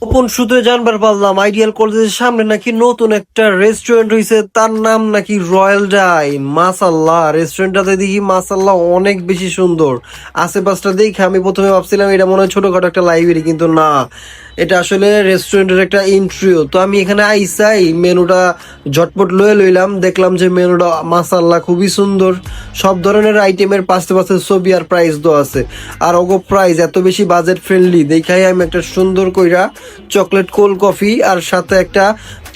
গোপন সূত্রে জানবার পারলাম আইডিয়াল কলেজের সামনে নাকি নতুন একটা রেস্টুরেন্ট হয়েছে, তার নাম নাকি রয়্যাল ডাই। মাশাল্লাহ, রেস্টুরেন্টটাতে দেখি মাশাল্লাহ অনেক বেশি সুন্দর। আশেপাশটা দেখে আমি প্রথমে ভাবছিলাম এটা মনে হয় ছোটখাটো একটা লাইব্রেরি, কিন্তু না, এটা আসলে রেস্টুরেন্টের একটা ইন্ট্রিও। তো আমি এখানে আইসাই মেনুটা ঝটপট লয়ে লইলাম, দেখলাম যে মেনুটা মাশাল্লাহ খুবই সুন্দর। সব ধরনের আইটেমের পাশে পাশে ছবি আর প্রাইস দেওয়া আছে। আর ওগো প্রাইস এত বেশি বাজেট ফ্রেন্ডলি দেখাই আমি একটা সুন্দর কইরা চকলেট কোল্ড কফি আর সাথে একটা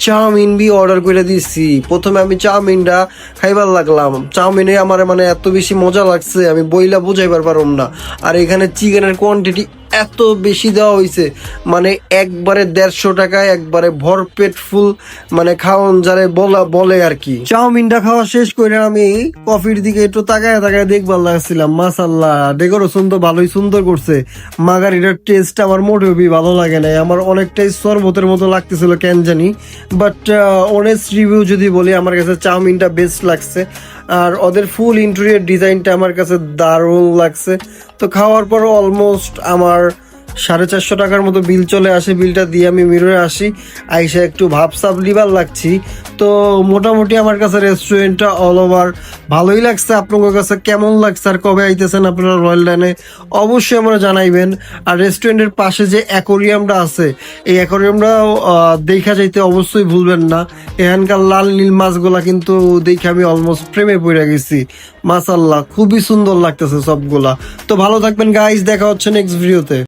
চাউমিন বি অর্ডার করে দিছি। প্রথমে আমি চাউমিনটা খাইবার লাগলাম, চাউমিনে আমার মানে এত বেশি মজা লাগছে আমি বইলা বুঝাইবার পারম না। আর এখানে চিকেনের কোয়ান্টিটি এত বেশি দেওয়া হয়েছে, মানে একবারে 150 টাকায় একবারে ভরপেট ফুল, মানে খাওয়ান যারে বলে আর কি। চাউমিনটা খাওয়া শেষ করে আমি কফির দিকে একটু তাকায় তাকায় দেখবার লাগছিলাম। মাশাল্লাহ, ডেকোরেশন তো ভালোই সুন্দর করছে। মার্গারিটার টেস্ট আমার মোটেও ভালো লাগে নাই, আমার অনেকটাই শরবতের মতো লাগতেছিল কেন জানি। বাট অনেস্ট রিভিউ যদি বলি, আমার কাছে চাউমিনটা বেস্ট লাগছে। আর ওদের ফুল ইন্টেরিয়র ডিজাইনটা আমার কাছে দারুণ লাগছে। তো খাওয়ার পর অলমোস্ট আমার 450 টাকার মতো বিল চলে আসে। বিলটা দিয়ে আমি মিররে আসি, আইসা একটু ভাবসাব লিবার লাগছি। তো মোটামুটি আমার কাছে রেস্টুরেন্টটা অল ওভার ভালোই লাগছে। আপনাদের কাছে কেমন লাগছে আর কবে আইতেছেন আপনারা রয়্যাল ডাইনে অবশ্যই আমরা জানাইবেন। আর রেস্টুরেন্টের পাশে যে অ্যাকোরিয়ামটা আছে, এই অ্যাকোরিয়ামটা দেখা যাইতে অবশ্যই ভুলবেন না। এখানকার লাল নীল মাছগুলা কিন্তু দেখে আমি অলমোস্ট প্রেমে পড়ে গেছি। মাশাল্লাহ, খুবই সুন্দর লাগতেছে সবগুলা। তো ভালো থাকবেন গাইস, দেখা হচ্ছে নেক্সট ভিডিওতে।